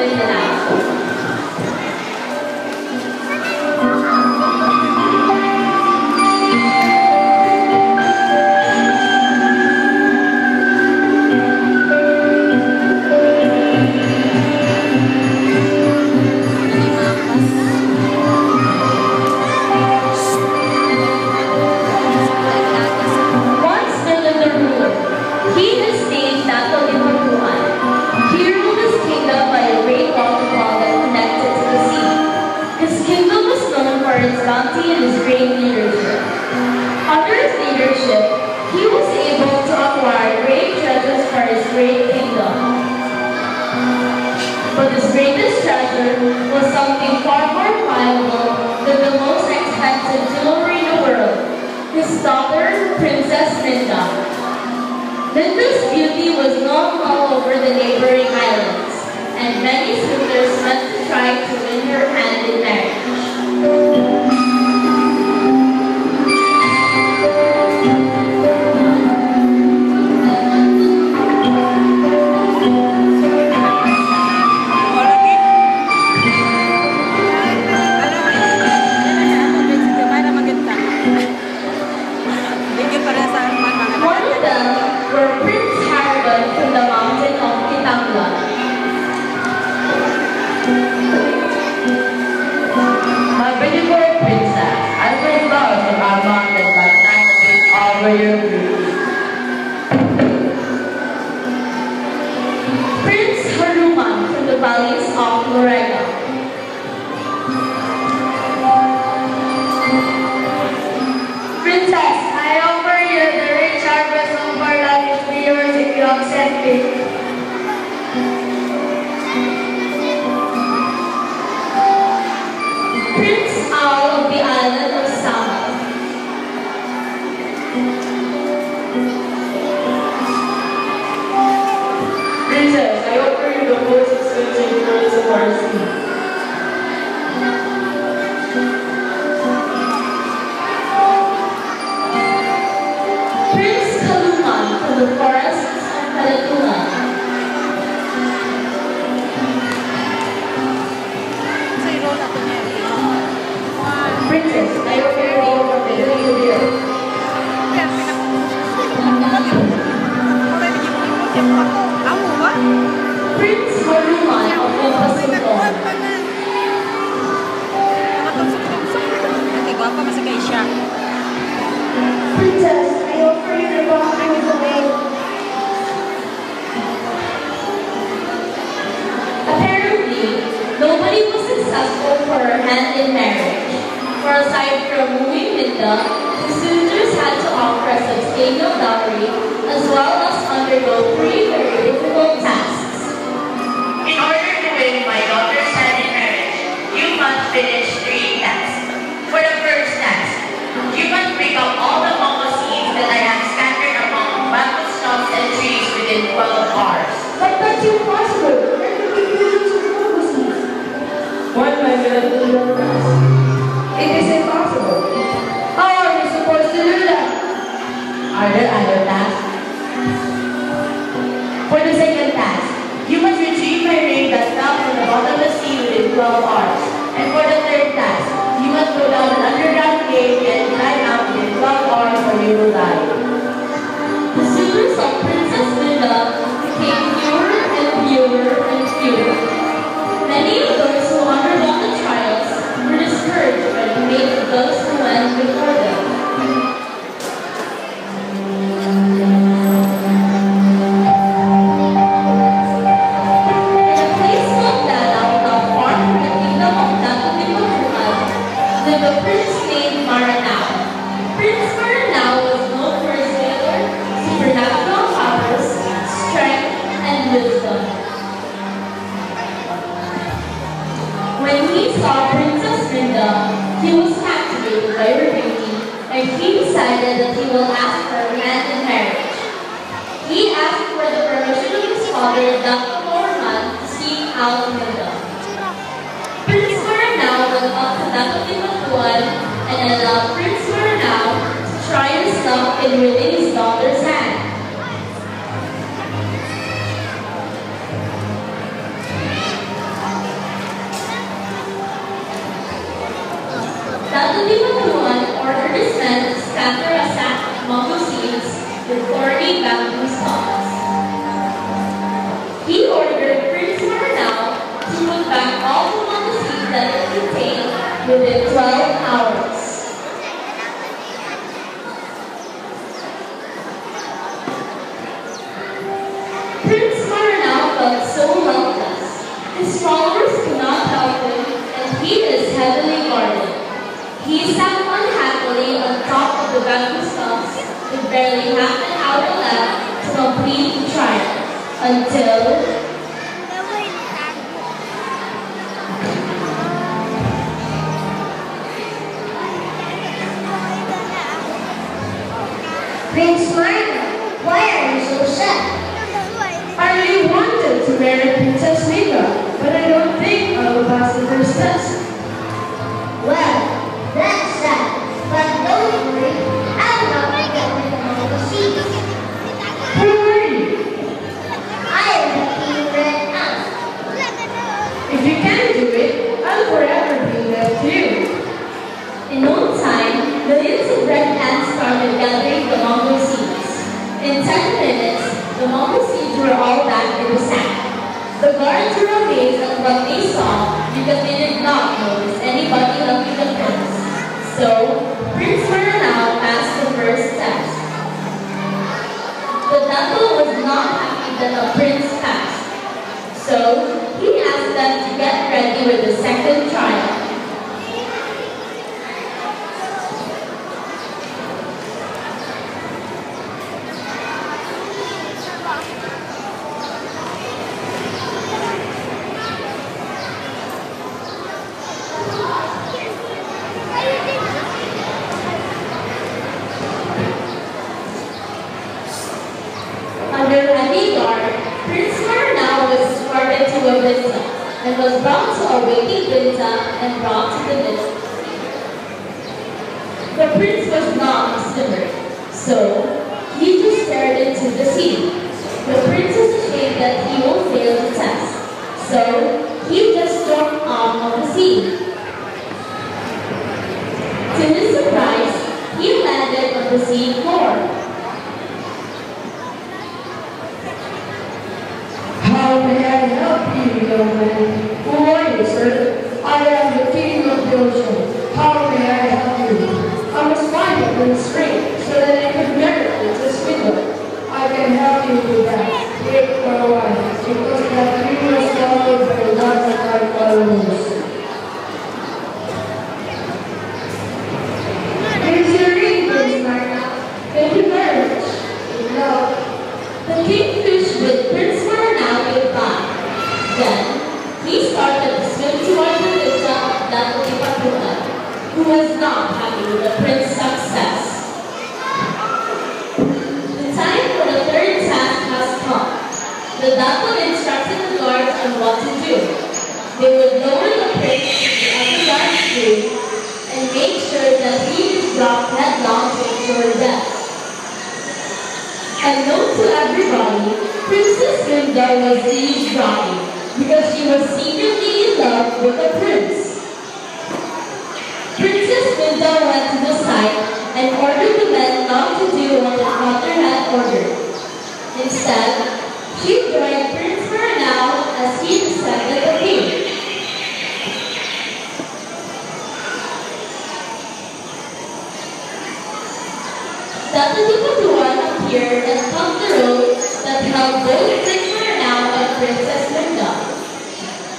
Mindanao. Bounty and his great leadership. Under his leadership, he was able to acquire great treasures for his great kingdom. But his greatest treasure was something far more valuable than the most expensive jewelry in the world, his daughter, Princess Minda. Minda's beauty was known all over the neighboring islands, and many suitors went to try to win her hand in marriage. Prince Haruman from the valleys of Lorena. Princess, I offer you the rich harvest of our land to be yours if you accept it. Prince Owl of the island of Sama. Princess, I offer you the most expensive pearls of our sea. Prince Kaluman from the forests of Kalatunan. Princess, I offer you the oak of the hilly deer. Prince Haruman of Pasuton. Princess, I offer you the bounty of the lake. Apparently, nobody was successful for her hand in marriage. For aside from wooing Minda, the suitors had to offer a substantial dowry as well as undergo three very difficult tasks. In order to win my daughter's hand in marriage, you must finish three tasks. For the first task, you must pick up all the momo seeds that I have scattered among bamboo stumps and trees within 12 hours. But that's impossible. There could be millions of prophecies. One by million task. It is impossible. How are we supposed to do that? Are there other tasks? For the second task, you must retrieve my ring that fell from the bottom of the sea within 12 hours. And for the third task, you must go down an underground cave and climb out within 12 hours or you will die. The suitors of Princess Minda became fewer and fewer and fewer. Many of those who underwent the trials were discouraged by the fate of those who went before them. In a place called Danau, not far from the kingdom of Nakatiputuan, lived a prince named Maranao. Prince Maranao was known for his valor, supernatural powers, strength, and wisdom. When he saw Princess Minda, he was captivated by her beauty, and he decided that he will ask her hand in marriage. He asked for the permission of his father, Dr. Morman, to seek out Minda. Prince Maranao went up to Nakatiputuan and allowed Prince Maranao to try his luck in winning his daughter's hand. back all the mama seeds that it contained within 12 hours. Prince Maranao felt so helpless. His followers could not help him, and he is heavily guarded. He sat unhappily on top of the bamboo stumps with barely half an hour left to complete the trial, until Prince Maranao, why are you so sad? I really wanted to marry Princess Mika, but I don't think I will pass the first test. Well, that's sad. But don't worry, I'll help you get rid of all the seeds. Who are you? I am the King Red Ant. If you can do it, I'll forever be left to you. in no time, millions of red ants started gathering the mango seeds. In 10 minutes, the mango seeds were all back in the sack. The guards were amazed at what they saw because they did not notice anybody helping the prince. So, Prince Maranao passed the first test. The devil was not happy that the prince passed. So, he asked them to get ready with the second trial. Under heavy guard, Prince Maranao was escorted to a vista and was brought to a waiting vista and brought to the vista. The prince was not a swimmer, so he just stared into the sea. The prince was ashamed that he will fail the test, so he just jumped out of the sea. To his surprise, he landed on the sea floor. How may I help you, young man? Who are you, sir? I am the king of the ocean. How may I help you? I must find a prince ring so that I can marry Princess Mika. I can help you with that. Wait for a while, because that ring was followed by lots of my followers. Here's your ring, Prince Maranao. Thank you very much. Good luck. The kingfish with Prince Maranao goodbye. Then, he started to swim toward the vista of Dato Ipatuan, who was not happy with the prince's success. The time for the third task has come. The Dato instructed the guards on what to do. They would lower the prince to the upper guard's grave and make sure that he is dropped headlong to ensure death. And known to everybody, Princess Linda was eavesdropping because she was secretly in love with the prince. Princess Linda went to the site and ordered the men not to do what the father had ordered. Instead, she joined Prince Maranao as he descended the cave. Dato Ipatuan appeared and cut the rope that held both Prince Maranao and Princess Linda.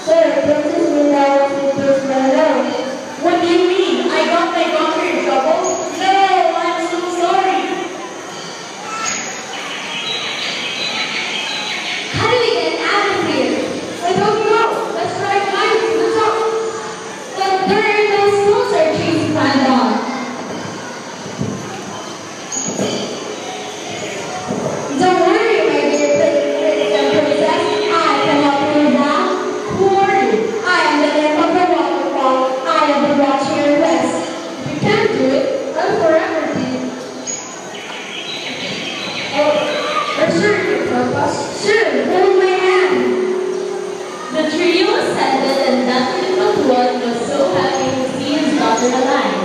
Sir, Princess Mika wants me to Maranao. What do you mean? I got my daughter in trouble? No, I'm so sorry. How do we get out of here? I don't know. Let's try climbing to the top. But there are no stones or trees to climb on. Don't worry, my dear princess and princess. I can help you with that. Who are you? I am the nymph of the waterfall. I am the watcher west. If you can't do it, I'll forever be. Are you sure you can help us? Sure, hold my hand. The trio ascended and Dato Ipatuan was so happy to see his daughter alive.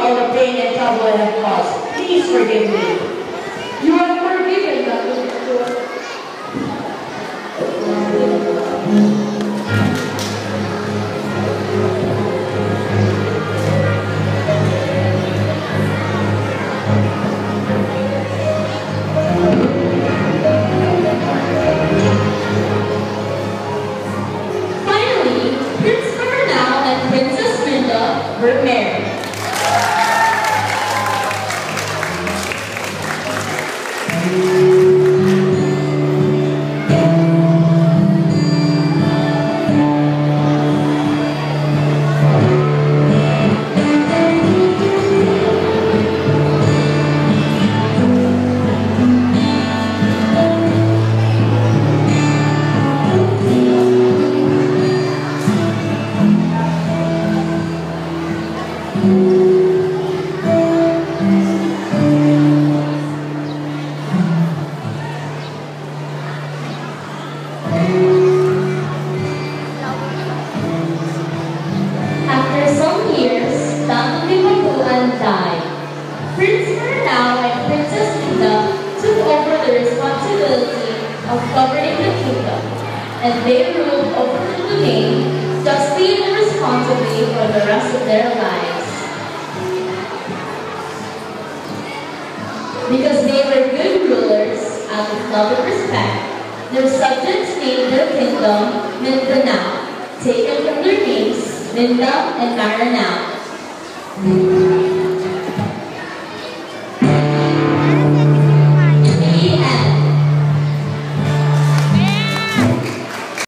all the pain and trouble I have caused. Please forgive me. You are forgiven, Dr. Victor. Finally, Prince Maranao and Princess Linda were married. After some years, Datu Lipapuan died. Prince Maranao and Princess Linda took over the responsibility of governing the kingdom, and they ruled over the domain justly and responsibly for the rest of their lives. Because they were good rulers, out of love and respect, their subjects named their kingdom Mindanao, taken from their names Linda and Maranao.